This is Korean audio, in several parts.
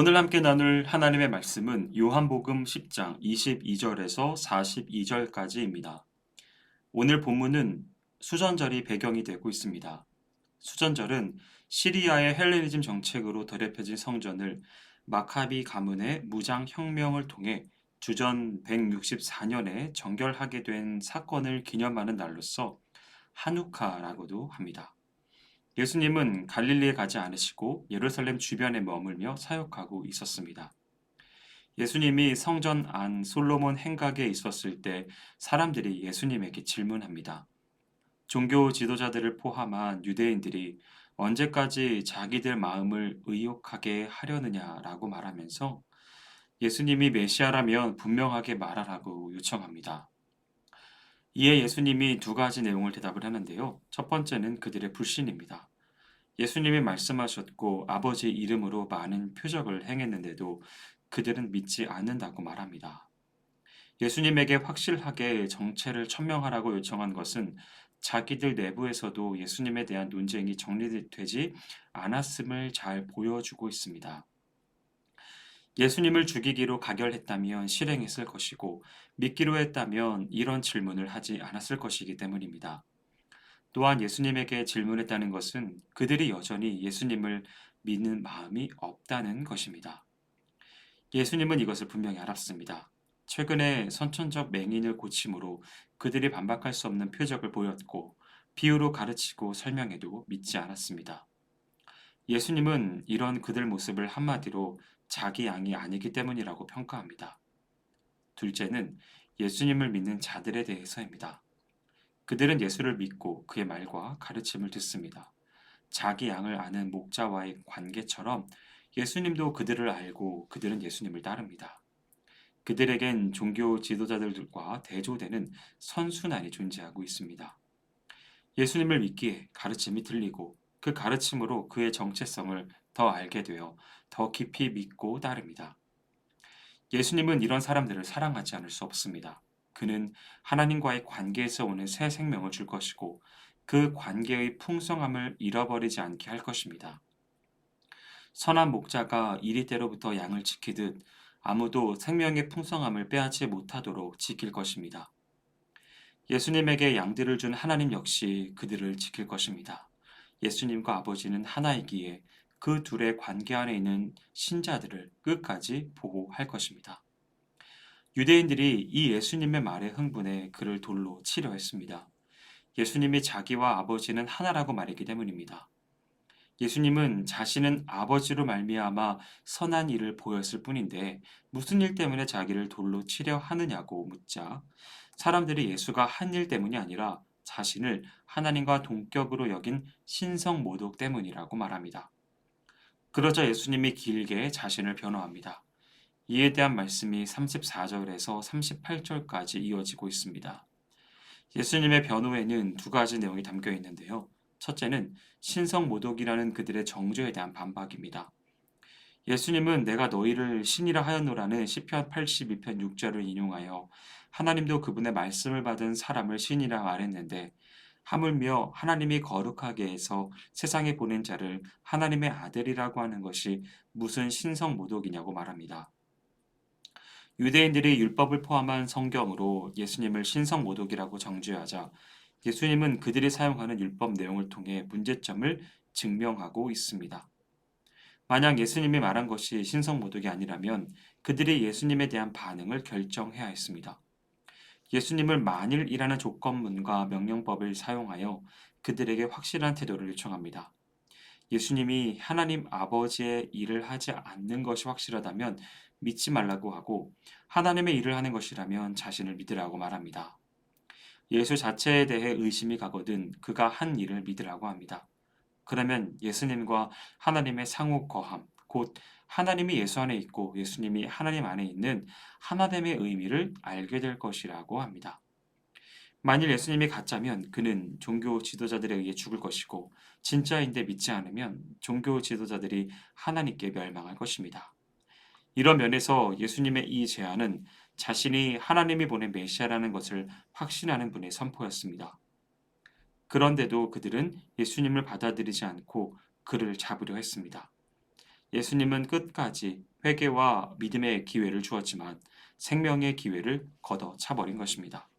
오늘 함께 나눌 하나님의 말씀은 요한복음 10장 22절에서 42절까지입니다. 오늘 본문은 수전절이 배경이 되고 있습니다. 수전절은 시리아의 헬레니즘 정책으로 더럽혀진 성전을 마카비 가문의 무장 혁명을 통해 주전 164년에 정결하게 된 사건을 기념하는 날로서 하누카라고도 합니다. 예수님은 갈릴리에 가지 않으시고 예루살렘 주변에 머물며 사역하고 있었습니다. 예수님이 성전 안 솔로몬 행각에 있었을 때 사람들이 예수님에게 질문합니다. 종교 지도자들을 포함한 유대인들이 언제까지 자기들 마음을 의욕하게 하려느냐라고 말하면서 예수님이 메시아라면 분명하게 말하라고 요청합니다. 이에 예수님이 두 가지 내용을 대답을 하는데요. 첫 번째는 그들의 불신입니다. 예수님이 말씀하셨고 아버지 이름으로 많은 표적을 행했는데도 그들은 믿지 않는다고 말합니다. 예수님에게 확실하게 정체를 천명하라고 요청한 것은 자기들 내부에서도 예수님에 대한 논쟁이 정리되지 않았음을 잘 보여주고 있습니다. 예수님을 죽이기로 가결했다면 실행했을 것이고 믿기로 했다면 이런 질문을 하지 않았을 것이기 때문입니다. 또한 예수님에게 질문했다는 것은 그들이 여전히 예수님을 믿는 마음이 없다는 것입니다. 예수님은 이것을 분명히 알았습니다. 최근에 선천적 맹인을 고침으로 그들이 반박할 수 없는 표적을 보였고 비유로 가르치고 설명해도 믿지 않았습니다. 예수님은 이런 그들 모습을 한마디로 자기 양이 아니기 때문이라고 평가합니다. 둘째는 예수님을 믿는 자들에 대해서입니다. 그들은 예수를 믿고 그의 말과 가르침을 듣습니다. 자기 양을 아는 목자와의 관계처럼 예수님도 그들을 알고 그들은 예수님을 따릅니다. 그들에겐 종교 지도자들과 대조되는 선순환이 존재하고 있습니다. 예수님을 믿기에 가르침이 들리고 그 가르침으로 그의 정체성을 더 알게 되어 더 깊이 믿고 따릅니다. 예수님은 이런 사람들을 사랑하지 않을 수 없습니다. 그는 하나님과의 관계에서 오는 새 생명을 줄 것이고 그 관계의 풍성함을 잃어버리지 않게 할 것입니다. 선한 목자가 이리때로부터 양을 지키듯 아무도 생명의 풍성함을 빼앗지 못하도록 지킬 것입니다. 예수님에게 양들을 준 하나님 역시 그들을 지킬 것입니다. 예수님과 아버지는 하나이기에 그 둘의 관계 안에 있는 신자들을 끝까지 보호할 것입니다. 유대인들이 이 예수님의 말에 흥분해 그를 돌로 치려 했습니다. 예수님이 자기와 아버지는 하나라고 말했기 때문입니다. 예수님은 자신은 아버지로 말미암아 선한 일을 보였을 뿐인데 무슨 일 때문에 자기를 돌로 치려 하느냐고 묻자 사람들이 예수가 한 일 때문이 아니라 자신을 하나님과 동격으로 여긴 신성 모독 때문이라고 말합니다. 그러자 예수님이 길게 자신을 변호합니다. 이에 대한 말씀이 34절에서 38절까지 이어지고 있습니다. 예수님의 변호에는 두 가지 내용이 담겨 있는데요. 첫째는 신성 모독이라는 그들의 정죄에 대한 반박입니다. 예수님은 내가 너희를 신이라 하였노라는 시편 82편 6절을 인용하여 하나님도 그분의 말씀을 받은 사람을 신이라 말했는데 하물며 하나님이 거룩하게 해서 세상에 보낸 자를 하나님의 아들이라고 하는 것이 무슨 신성 모독이냐고 말합니다. 유대인들이 율법을 포함한 성경으로 예수님을 신성 모독이라고 정죄하자 예수님은 그들이 사용하는 율법 내용을 통해 문제점을 증명하고 있습니다. 만약 예수님이 말한 것이 신성 모독이 아니라면 그들이 예수님에 대한 반응을 결정해야 했습니다. 예수님을 만일이라는 조건문과 명령법을 사용하여 그들에게 확실한 태도를 요청합니다. 예수님이 하나님 아버지의 일을 하지 않는 것이 확실하다면 믿지 말라고 하고 하나님의 일을 하는 것이라면 자신을 믿으라고 말합니다. 예수 자체에 대해 의심이 가거든 그가 한 일을 믿으라고 합니다. 그러면 예수님과 하나님의 상호 거함, 곧 하나님이 예수 안에 있고 예수님이 하나님 안에 있는 하나됨의 의미를 알게 될 것이라고 합니다. 만일 예수님이 가짜면 그는 종교 지도자들에 의해 죽을 것이고 진짜인데 믿지 않으면 종교 지도자들이 하나님께 멸망할 것입니다. 이런 면에서 예수님의 이 제안은 자신이 하나님이 보낸 메시아라는 것을 확신하는 분의 선포였습니다. 그런데도 그들은 예수님을 받아들이지 않고 그를 잡으려 했습니다. 예수님은 끝까지 회개와 믿음의 기회를 주었지만 생명의 기회를 걷어차버린 것입니다.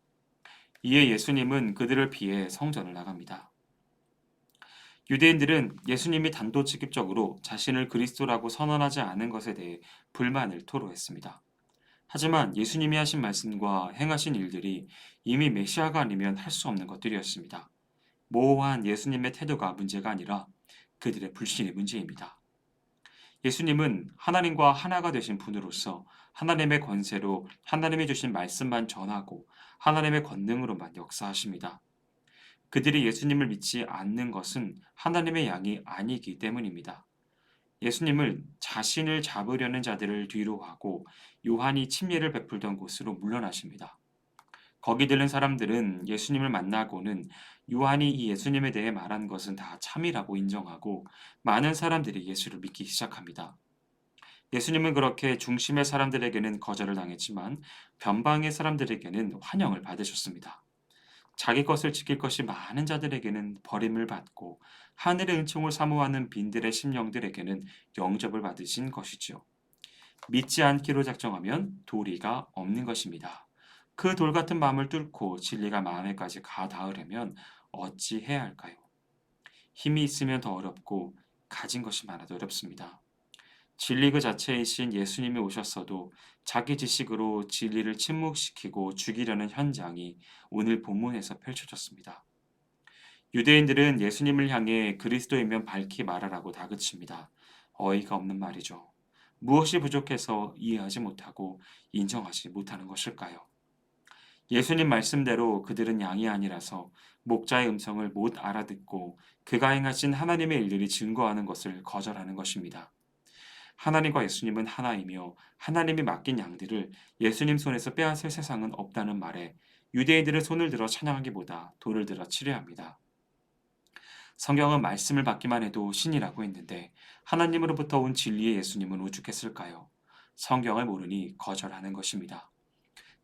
이에 예수님은 그들을 피해 성전을 나갑니다. 유대인들은 예수님이 단도직입적으로 자신을 그리스도라고 선언하지 않은 것에 대해 불만을 토로했습니다. 하지만 예수님이 하신 말씀과 행하신 일들이 이미 메시아가 아니면 할 수 없는 것들이었습니다. 모호한 예수님의 태도가 문제가 아니라 그들의 불신이 문제입니다. 예수님은 하나님과 하나가 되신 분으로서 하나님의 권세로 하나님이 주신 말씀만 전하고 하나님의 권능으로만 역사하십니다. 그들이 예수님을 믿지 않는 것은 하나님의 양이 아니기 때문입니다. 예수님을 자신을 잡으려는 자들을 뒤로 하고 요한이 침례를 베풀던 곳으로 물러나십니다. 거기 들른 사람들은 예수님을 만나고는 요한이 이 예수님에 대해 말한 것은 다 참이라고 인정하고 많은 사람들이 예수를 믿기 시작합니다. 예수님은 그렇게 중심의 사람들에게는 거절을 당했지만 변방의 사람들에게는 환영을 받으셨습니다. 자기 것을 지킬 것이 많은 자들에게는 버림을 받고 하늘의 은총을 사모하는 빈들의 심령들에게는 영접을 받으신 것이지요. 믿지 않기로 작정하면 도리가 없는 것입니다. 그 돌 같은 마음을 뚫고 진리가 마음에까지 가 닿으려면 어찌 해야 할까요? 힘이 있으면 더 어렵고 가진 것이 많아도 어렵습니다. 진리 그 자체이신 예수님이 오셨어도 자기 지식으로 진리를 침묵시키고 죽이려는 현장이 오늘 본문에서 펼쳐졌습니다. 유대인들은 예수님을 향해 그리스도이면 밝히 말하라고 다그칩니다. 어이가 없는 말이죠. 무엇이 부족해서 이해하지 못하고 인정하지 못하는 것일까요? 예수님 말씀대로 그들은 양이 아니라서 목자의 음성을 못 알아듣고 그가 행하신 하나님의 일들이 증거하는 것을 거절하는 것입니다. 하나님과 예수님은 하나이며 하나님이 맡긴 양들을 예수님 손에서 빼앗을 세상은 없다는 말에 유대인들은 손을 들어 찬양하기보다 돌을 들어 치려 합니다. 성경은 말씀을 받기만 해도 신이라고 했는데 하나님으로부터 온 진리의 예수님은 오죽했을까요? 성경을 모르니 거절하는 것입니다.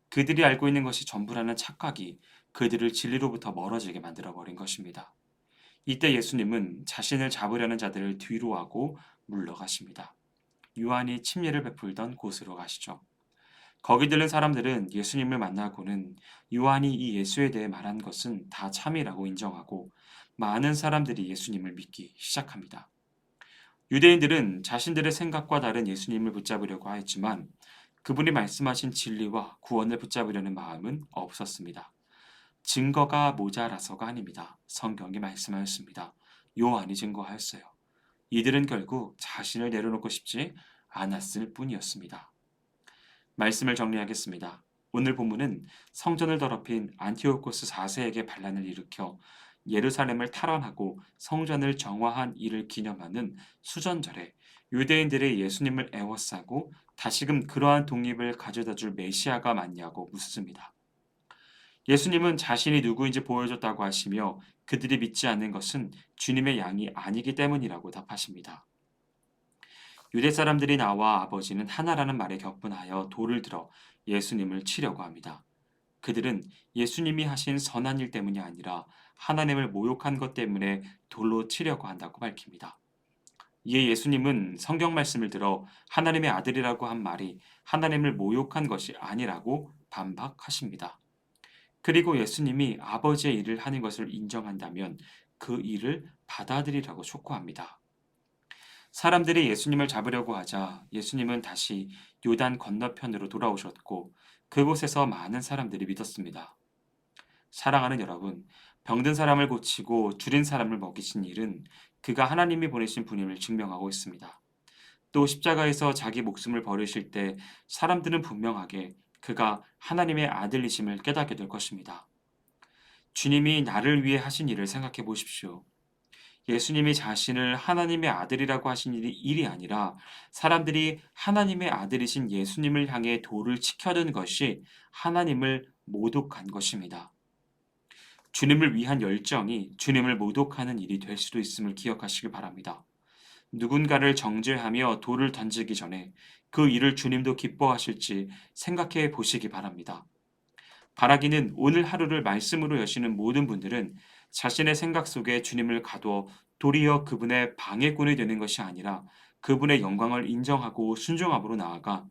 그들이 알고 있는 것이 전부라는 착각이 그들을 진리로부터 멀어지게 만들어버린 것입니다. 이때 예수님은 자신을 잡으려는 자들을 뒤로하고 물러가십니다. 요한이 침례를 베풀던 곳으로 가시죠. 거기 들른 사람들은 예수님을 만나고는 요한이 이 예수에 대해 말한 것은 다 참이라고 인정하고 많은 사람들이 예수님을 믿기 시작합니다. 유대인들은 자신들의 생각과 다른 예수님을 붙잡으려고 하였지만 그분이 말씀하신 진리와 구원을 붙잡으려는 마음은 없었습니다. 증거가 모자라서가 아닙니다. 성경이 말씀하였습니다. 요한이 증거하였어요. 이들은 결국 자신을 내려놓고 싶지 않았을 뿐이었습니다. 말씀을 정리하겠습니다. 오늘 본문은 성전을 더럽힌 안티오코스 4세에게 반란을 일으켜 예루살렘을 탈환하고 성전을 정화한 이를 기념하는 수전절에 유대인들의 예수님을 애워싸고 다시금 그러한 독립을 가져다 줄 메시아가 맞냐고 묻습니다. 예수님은 자신이 누구인지 보여줬다고 하시며 그들이 믿지 않는 것은 주님의 양이 아니기 때문이라고 답하십니다. 유대 사람들이 나와 아버지는 하나라는 말에 격분하여 돌을 들어 예수님을 치려고 합니다. 그들은 예수님이 하신 선한 일 때문이 아니라 하나님을 모욕한 것 때문에 돌로 치려고 한다고 밝힙니다. 이에 예수님은 성경 말씀을 들어 하나님의 아들이라고 한 말이 하나님을 모욕한 것이 아니라고 반박하십니다. 그리고 예수님이 아버지의 일을 하는 것을 인정한다면 그 일을 받아들이라고 촉구합니다. 사람들이 예수님을 잡으려고 하자 예수님은 다시 요단 건너편으로 돌아오셨고 그곳에서 많은 사람들이 믿었습니다. 사랑하는 여러분, 병든 사람을 고치고 줄인 사람을 먹이신 일은 그가 하나님이 보내신 분임을 증명하고 있습니다. 또 십자가에서 자기 목숨을 버리실 때 사람들은 분명하게 그가 하나님의 아들이심을 깨닫게 될 것입니다. 주님이 나를 위해 하신 일을 생각해 보십시오. 예수님이 자신을 하나님의 아들이라고 하신 일이 아니라 사람들이 하나님의 아들이신 예수님을 향해 돌을 치켜든 것이 하나님을 모독한 것입니다. 주님을 위한 열정이 주님을 모독하는 일이 될 수도 있음을 기억하시길 바랍니다. 누군가를 정죄하며 돌을 던지기 전에 그 일을 주님도 기뻐하실지 생각해 보시기 바랍니다. 바라기는 오늘 하루를 말씀으로 여시는 모든 분들은 자신의 생각 속에 주님을 가두어 도리어 그분의 방해꾼이 되는 것이 아니라 그분의 영광을 인정하고 순종함으로 나아가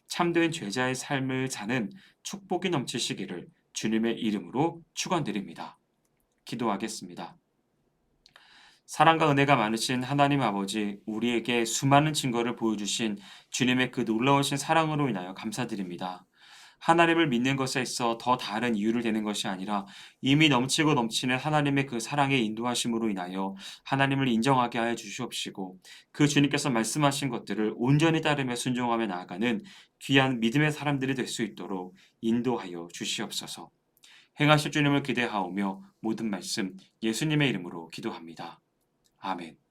참된 제자의 삶을 사는 축복이 넘치시기를 주님의 이름으로 축원드립니다. 기도하겠습니다. 사랑과 은혜가 많으신 하나님 아버지, 우리에게 수많은 증거를 보여주신 주님의 그 놀라우신 사랑으로 인하여 감사드립니다. 하나님을 믿는 것에 있어 더 다른 이유를 대는 것이 아니라 이미 넘치고 넘치는 하나님의 그 사랑의 인도하심으로 인하여 하나님을 인정하게 하여 주시옵시고, 그 주님께서 말씀하신 것들을 온전히 따르며 순종하며 나아가는 귀한 믿음의 사람들이 될 수 있도록 인도하여 주시옵소서. 행하실 주님을 기대하오며 모든 말씀 예수님의 이름으로 기도합니다. 아멘.